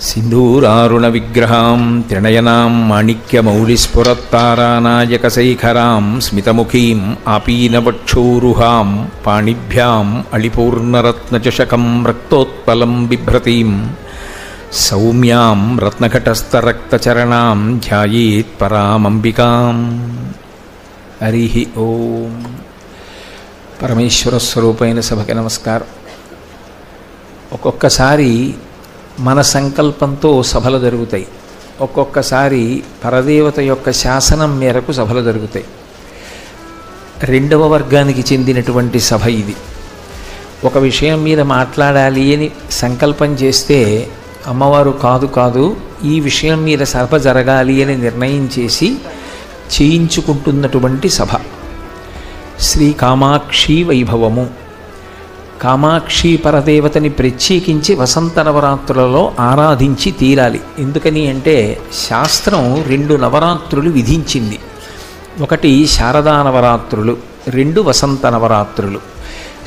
सिन्दूरारुणविग्रहां त्रिनयनां माणिक्यमौलिस्फुरत्तारानायकशैखरां स्मितमुखीम् आपीनवक्षोरुहां पाणिभ्याम् अलिपूर्णरत्नचषकं रक्तोत्पलं बिभ्रतीं सौम्यां रत्नघटस्थरक्तचरणां ध्यायेत् परामंबिकां। हरिः ओं। పరమేశ్వర స్వరూపైన సభకి నమస్కారం. ఒక్కొక్కసారి మన సంకల్పంతో సభలు జరుగుతాయి, ఒక్కొక్కసారి పరదేవత యొక్క శాసనం మేరకు సభలు జరుగుతాయి. రెండవ వర్గానికి చెందినటువంటి సభ ఇది. ఒక విషయం మీద మాట్లాడాలి అని సంకల్పం చేస్తే అమ్మవారు కాదు ఈ విషయం మీద సభ జరగాలి అని నిర్ణయం చేసి చేయించుకుంటున్నటువంటి సభ శ్రీ కామాక్షి వైభవము. కామాక్షి పరదేవతని ప్రత్యేకించి వసంత నవరాత్రులలో ఆరాధించి తీరాలి. ఎందుకని అంటే శాస్త్రం 2 నవరాత్రులు విధించింది. ఒకటి శారదా నవరాత్రులు, 2 వసంత నవరాత్రులు.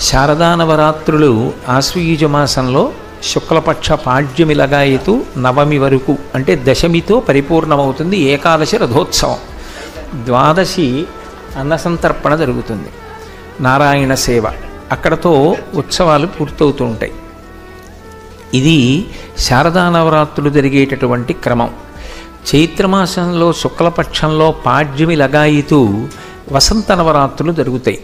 శారదా నవరాత్రులు ఆశ్వయుజ మాసంలో శుక్లపక్ష పాడ్యమి లగాయతు నవమి వరకు, అంటే దశమితో పరిపూర్ణమవుతుంది. ఏకాదశి రథోత్సవం, ద్వాదశి అన్నసంతర్పణ జరుగుతుంది, నారాయణ సేవ, అక్కడతో ఉత్సవాలు పూర్తవుతూ ఉంటాయి. ఇది శారదా నవరాత్రులు జరిగేటటువంటి క్రమం. చైత్రమాసంలో శుక్లపక్షంలో పాడ్యమి లగాయితూ వసంత నవరాత్రులు జరుగుతాయి.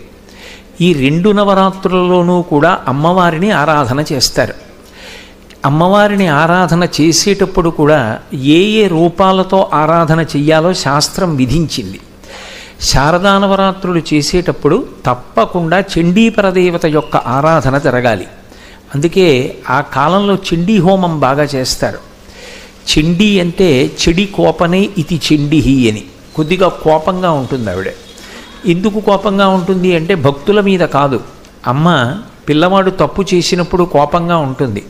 ఈ 2 నవరాత్రులలోనూ కూడా అమ్మవారిని ఆరాధన చేస్తారు. అమ్మవారిని ఆరాధన చేసేటప్పుడు కూడా ఏ రూపాలతో ఆరాధన చెయ్యాలో శాస్త్రం విధించింది. శారదా నవరాత్రులు చేసేటప్పుడు తప్పకుండా చండీపరదేవత యొక్క ఆరాధన జరగాలి. అందుకే ఆ కాలంలో చండీ హోమం బాగా చేస్తారు. చండీ అంటే చెడి కోపనే ఇది చండిహి అని, కొద్దిగా కోపంగా ఉంటుంది ఆవిడ. ఎందుకు కోపంగా ఉంటుంది అంటే భక్తుల మీద కాదు. అమ్మ పిల్లవాడు తప్పు చేసినప్పుడు కోపంగా ఉంటుంది,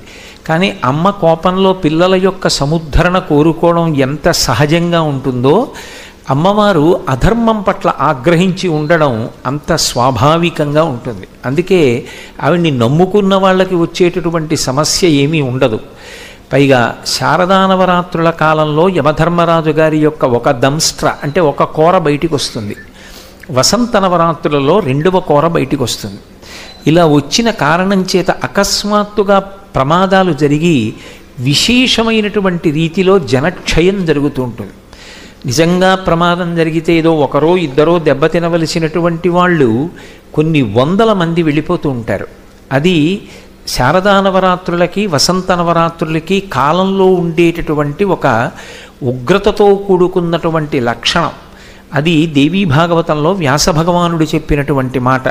కానీ అమ్మ కోపంలో పిల్లల యొక్క సముద్ధరణ కోరుకోవడం ఎంత సహజంగా ఉంటుందో అమ్మవారు అధర్మం పట్ల ఆగ్రహించి ఉండడం అంత స్వాభావికంగా ఉంటుంది. అందుకే ఆవిడ్ని నమ్ముకున్న వాళ్ళకి వచ్చేటటువంటి సమస్య ఏమీ ఉండదు. పైగా శారదా నవరాత్రుల కాలంలో యమధర్మరాజు గారి యొక్క ఒక దంస్ట్ర అంటే ఒక కోర బయటికి వస్తుంది. వసంత నవరాత్రులలో 2వ కోర బయటికి వస్తుంది. ఇలా వచ్చిన కారణం చేత అకస్మాత్తుగా ప్రమాదాలు జరిగి విశేషమైనటువంటి రీతిలో జనక్షయం జరుగుతూ ఉంటుంది. నిజంగా ప్రమాదం జరిగితే ఏదో ఒకరో ఇద్దరో దెబ్బతినవలసినటువంటి వాళ్ళు కొన్ని 100 మంది వెళ్ళిపోతూ ఉంటారు. అది శారదా నవరాత్రులకి వసంత నవరాత్రులకి కాలంలో ఉండేటటువంటి ఒక ఉగ్రతతో కూడుకున్నటువంటి లక్షణం. అది దేవీ భాగవతంలో వ్యాస భగవానుడు చెప్పినటువంటి మాట.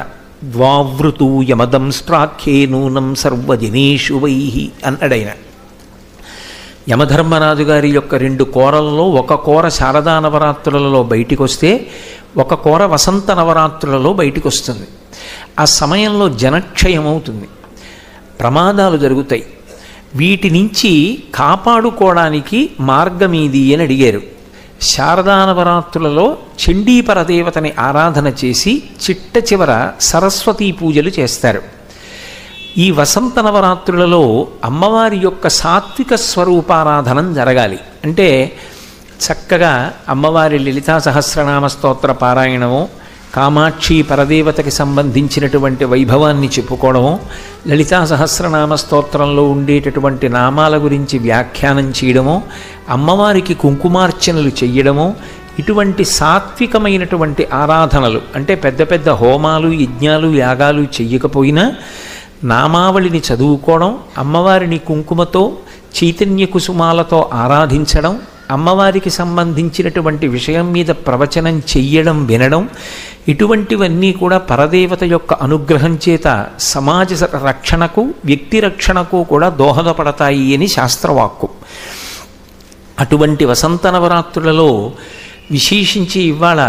ద్వావృతు యమదంస్ట్రాఖ్యే నూనం సర్వజనేషు వైహి అన్నాడైన. యమధర్మరాజు గారి యొక్క 2 కోరలలో ఒక కోర శారదా నవరాత్రులలో బయటికి వస్తే ఒక కోర వసంత నవరాత్రులలో బయటికి వస్తుంది. ఆ సమయంలో జనక్షయం అవుతుంది, ప్రమాదాలు జరుగుతాయి. వీటి నుంచి కాపాడుకోవడానికి మార్గమీది అని అడిగారు. శారదా నవరాత్రులలో చండీపరదేవతని ఆరాధన చేసి చిట్ట చివర సరస్వతీ పూజలు చేస్తారు. ఈ వసంత నవరాత్రులలో అమ్మవారి యొక్క సాత్విక స్వరూపారాధనం జరగాలి. అంటే చక్కగా అమ్మవారి లలితా సహస్రనామ స్తోత్ర పారాయణము, కామాక్షి పరదేవతకి సంబంధించినటువంటి వైభవాన్ని చెప్పుకోవడము, లలితా సహస్రనామ స్తోత్రంలో ఉండేటటువంటి నామాల గురించి వ్యాఖ్యానం చేయడము, అమ్మవారికి కుంకుమార్చనలు చెయ్యడము, ఇటువంటి సాత్వికమైనటువంటి ఆరాధనలు. అంటే పెద్ద పెద్ద హోమాలు యజ్ఞాలు యాగాలు చెయ్యకపోయినా నామావళిని చదువుకోవడం, అమ్మవారిని కుంకుమతో చైతన్య కుసుమాలతో ఆరాధించడం, అమ్మవారికి సంబంధించినటువంటి విషయం మీద ప్రవచనం చెయ్యడం వినడం, ఇటువంటివన్నీ కూడా పరదేవత యొక్క అనుగ్రహం చేత సమాజ రక్షణకు వ్యక్తి రక్షణకు కూడా దోహదపడతాయి అని శాస్త్రవాక్కు. అటువంటి వసంత నవరాత్రులలో విశేషించి ఇవాళ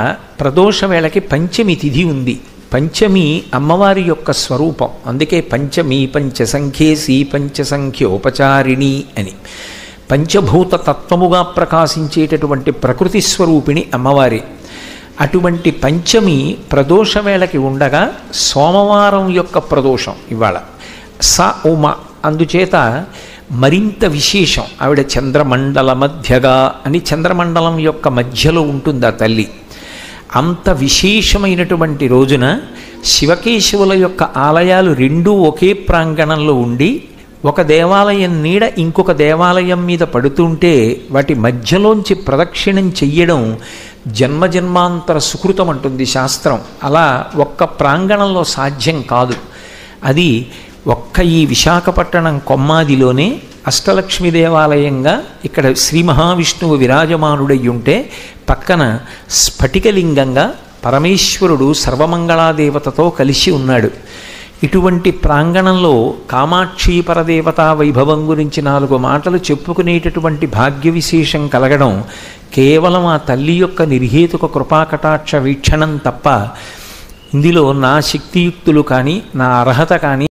ప్రదోష వేళకి పంచమి తిథి ఉంది. పంచమి అమ్మవారి యొక్క స్వరూపం. అందుకే పంచమి పంచసంఖ్యేసి పంచసంఖ్యోపచారిణి అని. పంచభూత తత్వముగా ప్రకాశించేటటువంటి ప్రకృతి స్వరూపిణి అమ్మవారి. అటువంటి పంచమి ప్రదోష వేళకి ఉండగా సోమవారం యొక్క ప్రదోషం ఇవాళ స ఉమ. అందుచేత మరింత విశేషం. ఆవిడ చంద్రమండల మధ్యగా అని చంద్రమండలం యొక్క మధ్యలో ఉంటుంది ఆ తల్లి. అంత విశేషమైనటువంటి రోజున శివకేశవుల యొక్క ఆలయాలు రెండూ ఒకే ప్రాంగణంలో ఉండి ఒక దేవాలయం నీడ ఇంకొక దేవాలయం మీద పడుతుంటే వాటి మధ్యలోంచి ప్రదక్షిణం చెయ్యడం జన్మజన్మాంతర సుకృతం అంటుంది శాస్త్రం. అలా ఒక్క ప్రాంగణంలో సాధ్యం కాదు. అది ఒక్క ఈ విశాఖపట్టణం కొమ్మాదిలోనే అష్టలక్ష్మి దేవాలయంగా ఇక్కడ శ్రీ మహావిష్ణువు విరాజమానుడై ఉంటే పక్కన స్ఫటికలింగంగా పరమేశ్వరుడు సర్వమంగళాదేవతతో కలిసి ఉన్నాడు. ఇటువంటి ప్రాంగణంలో కామాక్షి పరదేవతా వైభవం గురించి 4 మాటలు చెప్పుకునేటటువంటి భాగ్య విశేషం కలగడం కేవలం ఆ తల్లి యొక్క నిర్హేతుక కృపాకటాక్ష వీక్షణం తప్ప ఇందులో నా శక్తియుక్తులు కానీ నా అర్హత కానీ